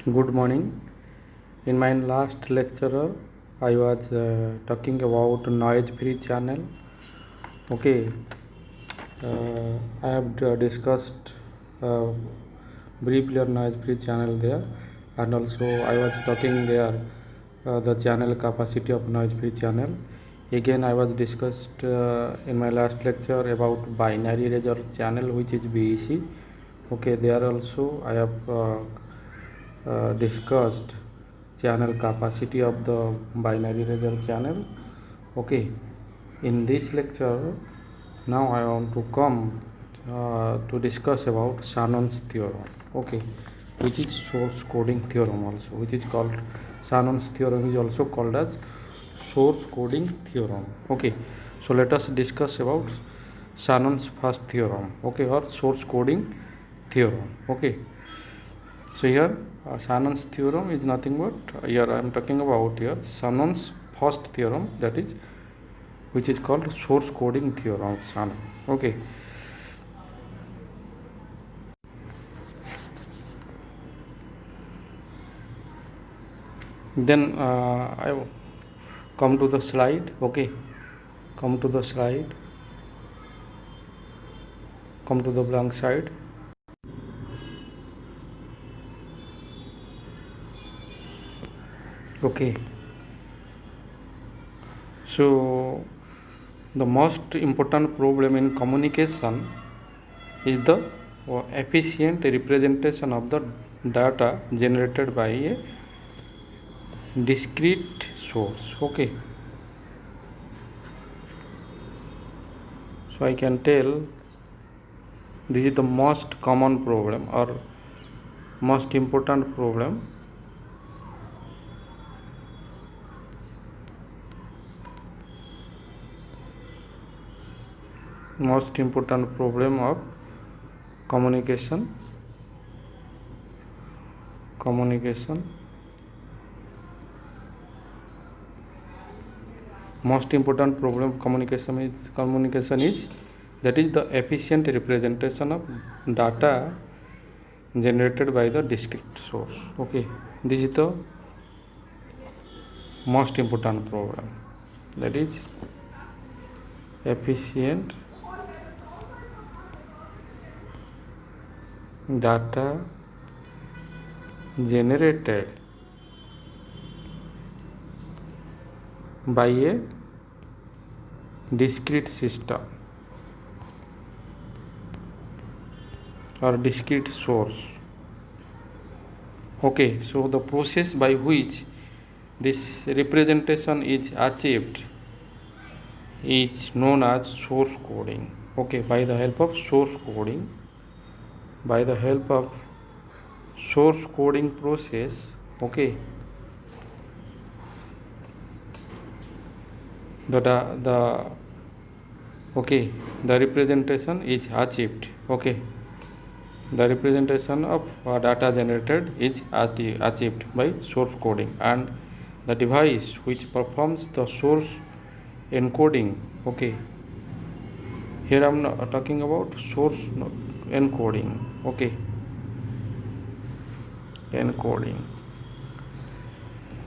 Good morning. In my last lecture, I was talking about noise-free channel. Okay, I have discussed uh, briefly on noise-free channel there, and also I was talking there the channel capacity of noise-free channel. Again, I was discussed in my last lecture about binary erasure channel, which is BEC. Okay, there also I have discussed channel capacity of the binary result channel. Okay, in this lecture now I want to come to discuss about Shannon's theorem. Okay, which is source coding theorem also, which is called Shannon's theorem, is also called as source coding theorem. Okay, so let us discuss about Shannon's first theorem. Okay, or source coding theorem. Okay, so here Shannon's theorem is nothing but here I am talking about here Shannon's first theorem, that is which is called source coding theorem of Shannon. Okay, then I come to the slide. Okay, come to the slide, come to the blank side. Okay, so the most important problem in communication is the efficient representation of the data generated by a discrete source. Okay, so I can tell this is the most common problem or most important problem of communication. Most important problem of communication is that is the efficient representation of data generated by the discrete source. Okay, this is the most important problem, that is efficient data generated by a discrete system or discrete source. Okay, so the process by which this representation is achieved is known as source coding. Okay, by the help of source coding process. Okay, the representation is achieved. Okay, the representation of data generated is achieved by source coding, and the device which performs the source encoding. Okay, here I am talking about source encoding. Okay, encoding.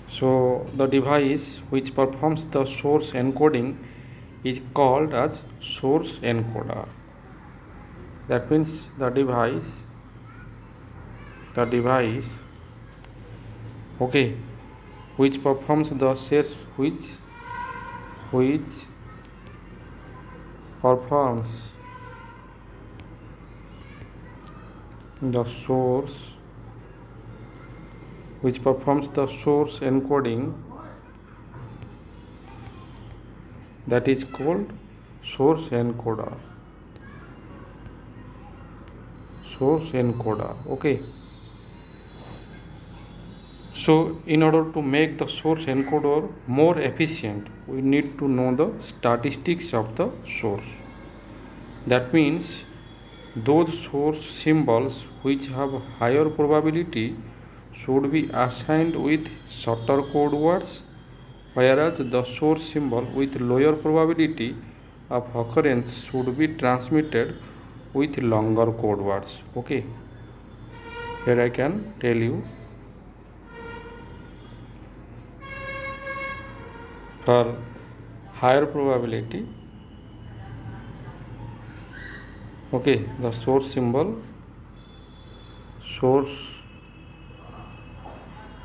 So the device which performs the source encoding is called as source encoder. That means the device okay, which performs the which performs the source encoding, that is called source encoder. Okay, so in order to make the source encoder more efficient, we need to know the statistics of the source. That means those source symbols which have higher probability should be assigned with shorter code words, whereas the source symbol with lower probability of occurrence should be transmitted with longer code words. Okay, here I can tell you For higher probability, okay, the source symbol,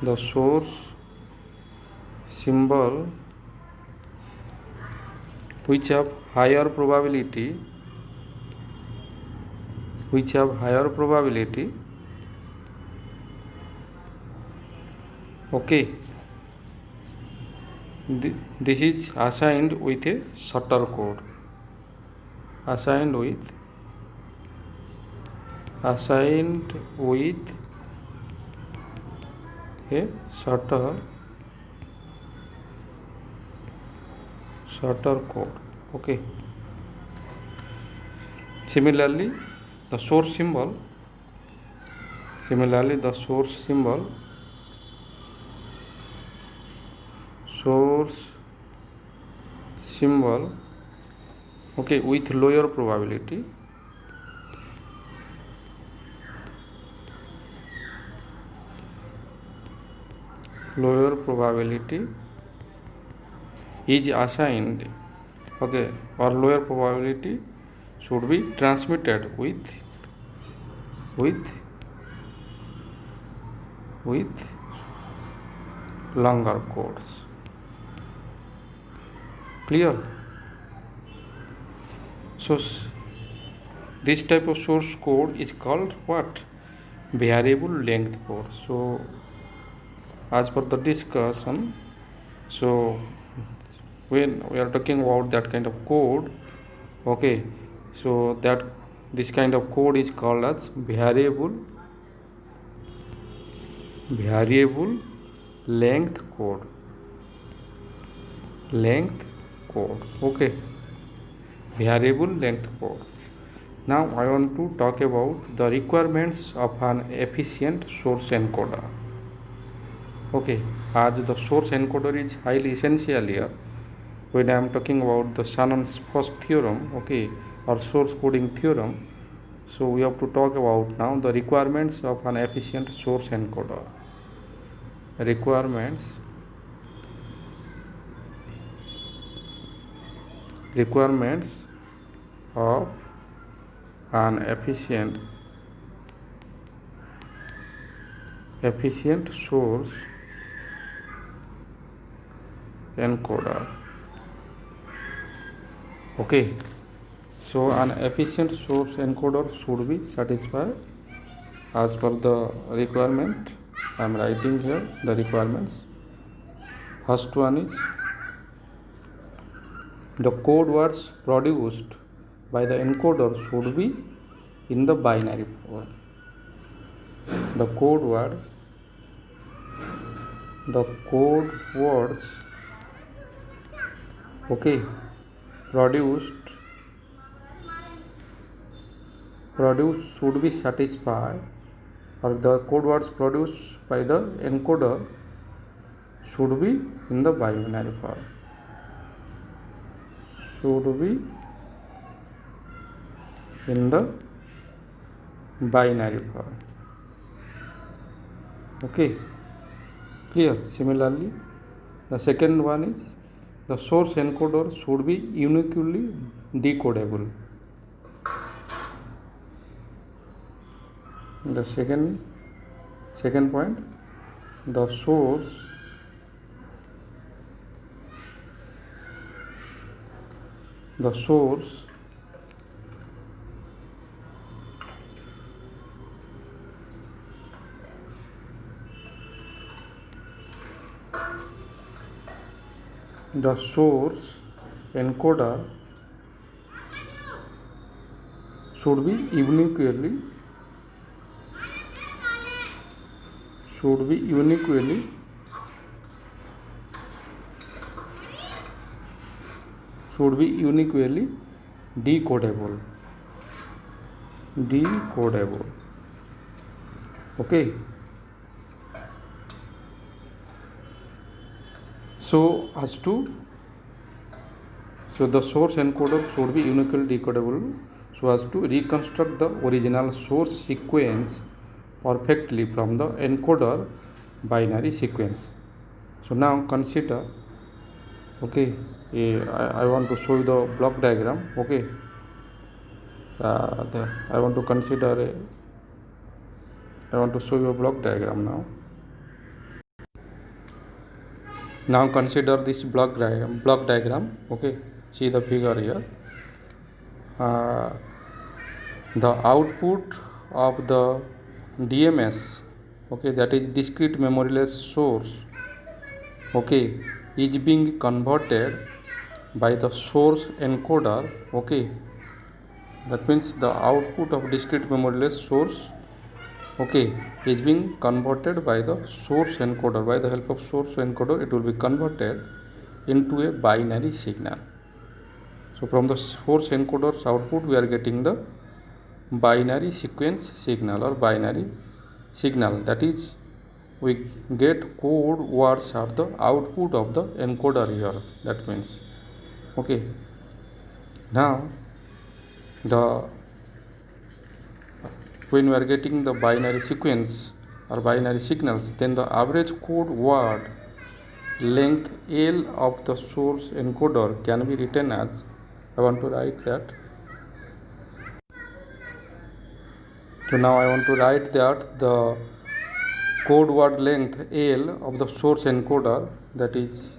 the source symbol which have higher probability, okay, this is assigned with a shorter code, assigned with a shorter code, okay. Similarly the source symbol okay, with lower probability, is assigned, okay, or lower probability should be transmitted with longer codes. Clear? So this type of source code is called what? Variable length code. So as per the discussion, so when we are talking about that kind of code, okay, so that this kind of code is called as variable length code, okay, variable length code. Now I want to talk about the requirements of an efficient source encoder. Okay, as the source encoder is highly essential here when I am talking about the Shannon's first theorem, okay, or source coding theorem. So we have to talk about now the requirements of an efficient source encoder. Requirements of an efficient source encoder. Okay, so an efficient source encoder should be satisfied as per the requirement. I am writing here the requirements. First one is the code words produced by the encoder should be in the binary form. The code words okay, produced should be satisfied, or the code words produced by the encoder should be in the binary form. Okay, clear? Similarly, the second one is the source encoder should be uniquely decodable. The second point, the source encoder should be uniquely decodable. Okay, so the source encoder should be uniquely decodable so as to reconstruct the original source sequence perfectly from the encoder binary sequence. So now consider Okay, I want to show you the block diagram. Okay, I want to I want to show you a block diagram now. Now consider this block diagram. Okay, see the figure here. The output of the DMS, okay, that is discrete memoryless source, okay, is being converted by the source encoder. Okay, that means the output of discrete memoryless source, okay, is being converted by the source encoder. By the help of source encoder, it will be converted into a binary signal. So from the source encoder's output, we are getting the binary sequence signal or binary signal. That is, we get code words are the output of the encoder here. That means, okay. Now, when we are getting the binary sequence or binary signals, then the average code word length L of the source encoder can be written as, I want to write that. So now I want to write that the code word length L of the source encoder, that is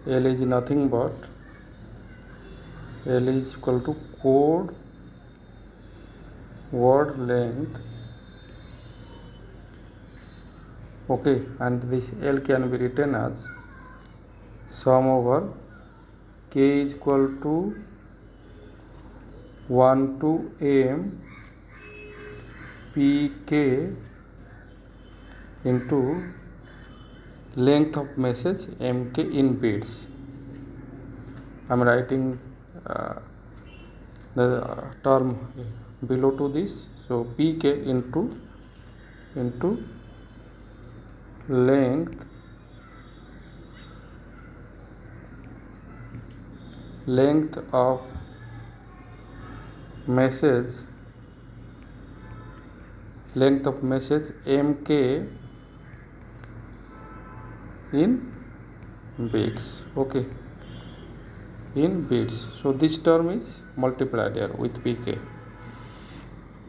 L is nothing but L is equal to code word length, okay, and this L can be written as sum over k is equal to 1 to m pk into length of message mk in bits. I am writing the term below to this. So pk into length of message mk in bits, okay, in bits. So this term is multiplied here with pk.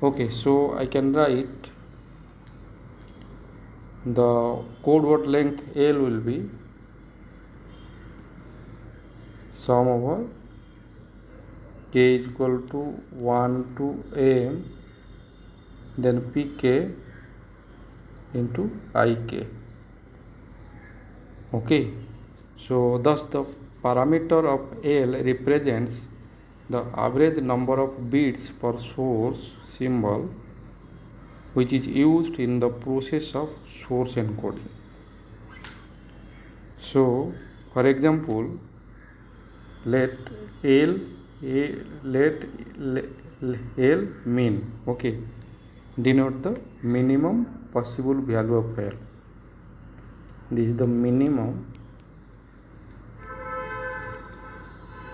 Okay, so I can write the code word length L will be sum over k is equal to 1 to m then pk into ik. Okay, so thus the parameter of L represents the average number of bits per source symbol which is used in the process of source encoding. So for example, let L mean, okay, denote the minimum possible value of L. This is the minimum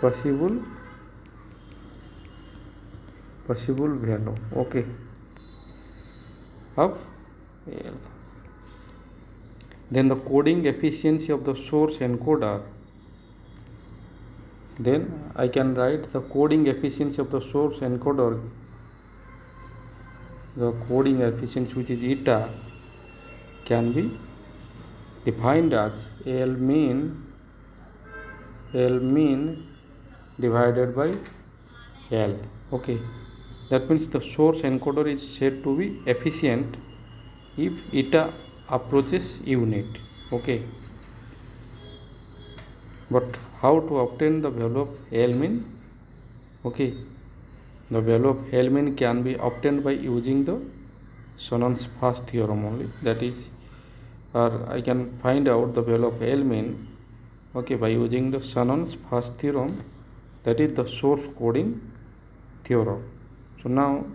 possible value, okay, of L. Then the coding efficiency of the source encoder, then I can write the coding efficiency of the source encoder, the coding efficiency which is eta can be defined as L mean divided by L, okay. That means the source encoder is said to be efficient if eta approaches unit, okay. But how to obtain the value of L mean? Okay, the value of L mean can be obtained by using the Shannon's first theorem only. That is, or I can find out the value of L mean, okay, by using the Shannon's first theorem, that is the source coding theorem. So now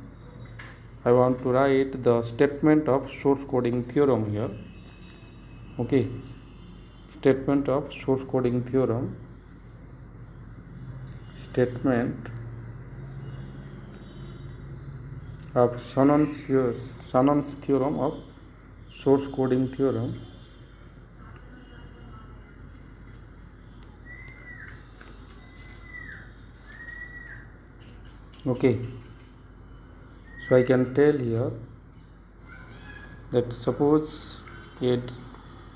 I want to write the statement of source coding theorem here, okay. Statement of source coding theorem, statement of Shannon's theorem of source coding theorem. Okay, so I can tell here that suppose a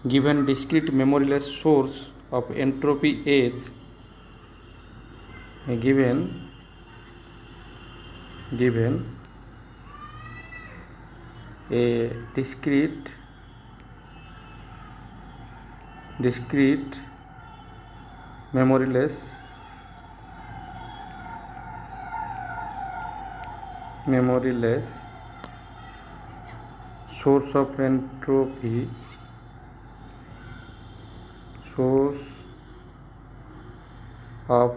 given discrete memoryless source of entropy H, a given a discrete memoryless source of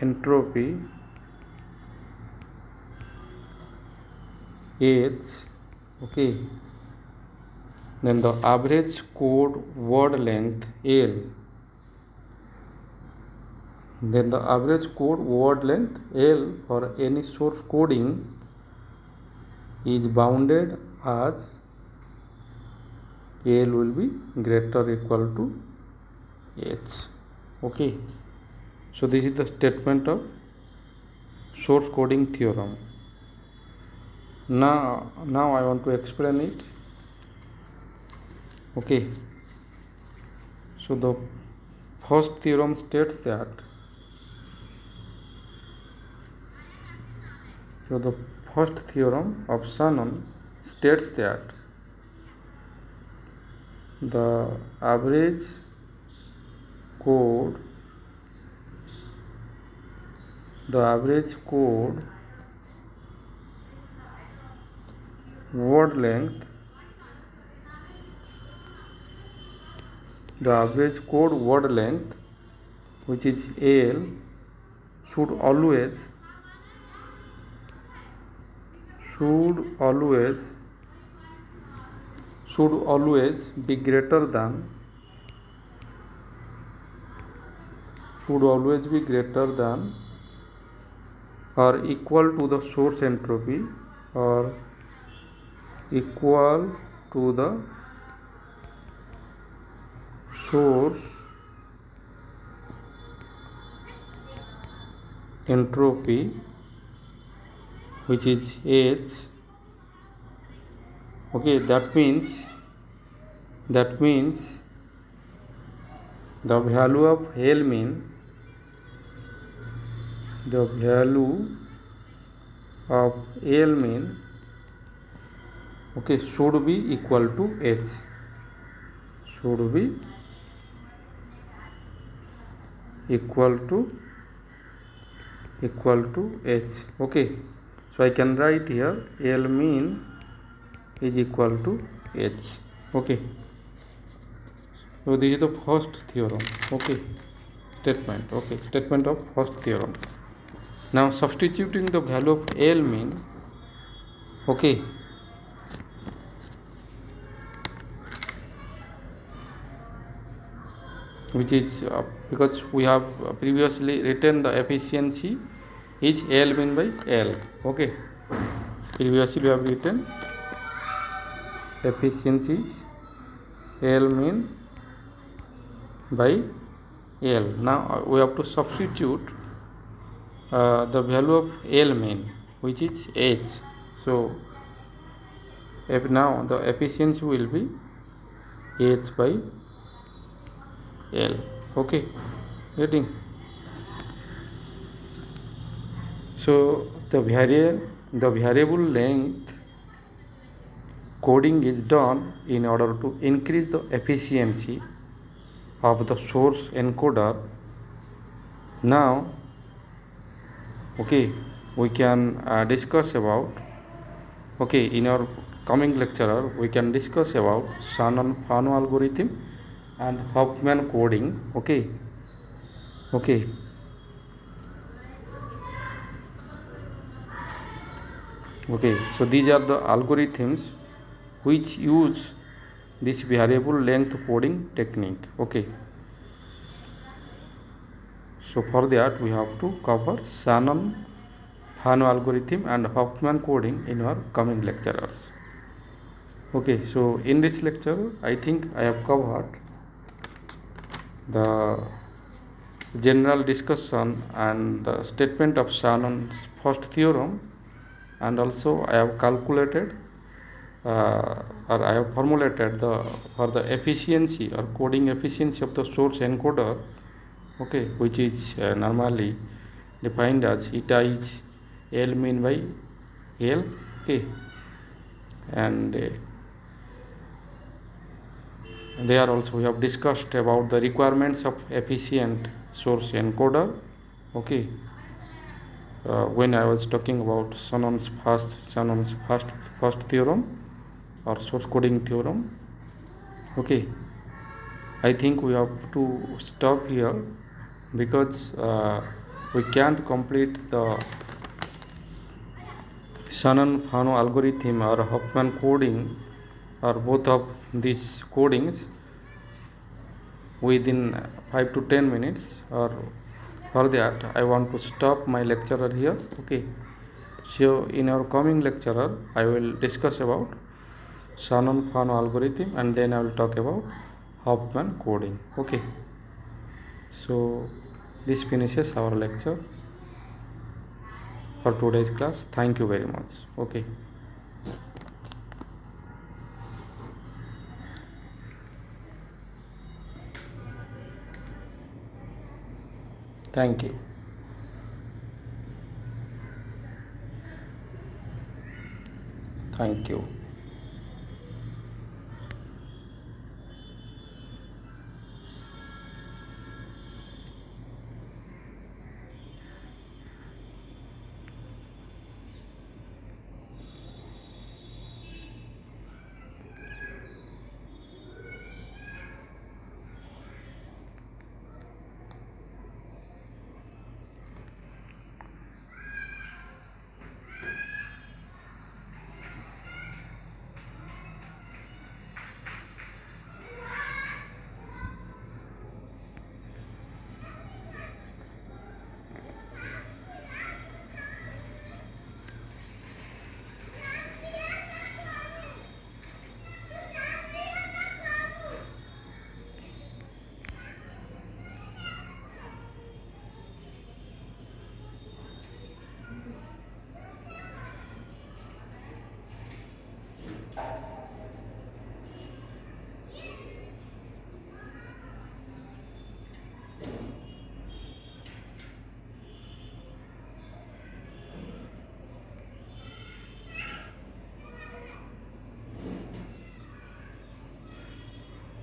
entropy H, okay, then the average code word length L, for any source coding is bounded as L will be greater or equal to H. Okay, so this is the statement of source coding theorem. Now I want to explain it. Okay, so the first theorem states that the first theorem of Shannon states that the average code word length which is L should always be greater than or equal to the source entropy or equal to the source entropy which is H. Okay, that means the value of L mean okay should be equal to H, okay, so I can write here L mean is equal to H. Okay, so this is the first theorem. Okay, statement of first theorem. Now substituting the value of L mean, okay, which is because we have previously written the efficiency is L mean by L. Okay, previously we have written efficiency is L mean by L. Now we have to substitute the value of L mean which is H. So if now the efficiency will be H by L. Okay, getting? So the variable length coding is done in order to increase the efficiency of the source encoder. Now, okay, we can discuss about, okay, in our coming lecture we can discuss about Shannon-Fano algorithm and Huffman coding. Okay, so these are the algorithms which use this variable length coding technique. Okay, so for that we have to cover Shannon-Fano algorithm and Huffman coding in our coming lectures. Okay, so in this lecture I think I have covered the general discussion and statement of Shannon's first theorem, and also I have calculated or I have formulated for the efficiency or coding efficiency of the source encoder, okay, which is normally defined as eta is L mean by L, okay, and there also we have discussed about the requirements of efficient source encoder, okay, when I was talking about Shannon's first theorem or source coding theorem, okay. I think we have to stop here because we can't complete the Shannon-Fano algorithm or Huffman coding or both of these codings within 5 to 10 minutes, or for that I want to stop my lecture here, okay. So in our coming lecture I will discuss about Shannon-Fano algorithm and then I will talk about Huffman coding, okay. So this finishes our lecture for today's class. Thank you very much, okay. Thank you. Thank you.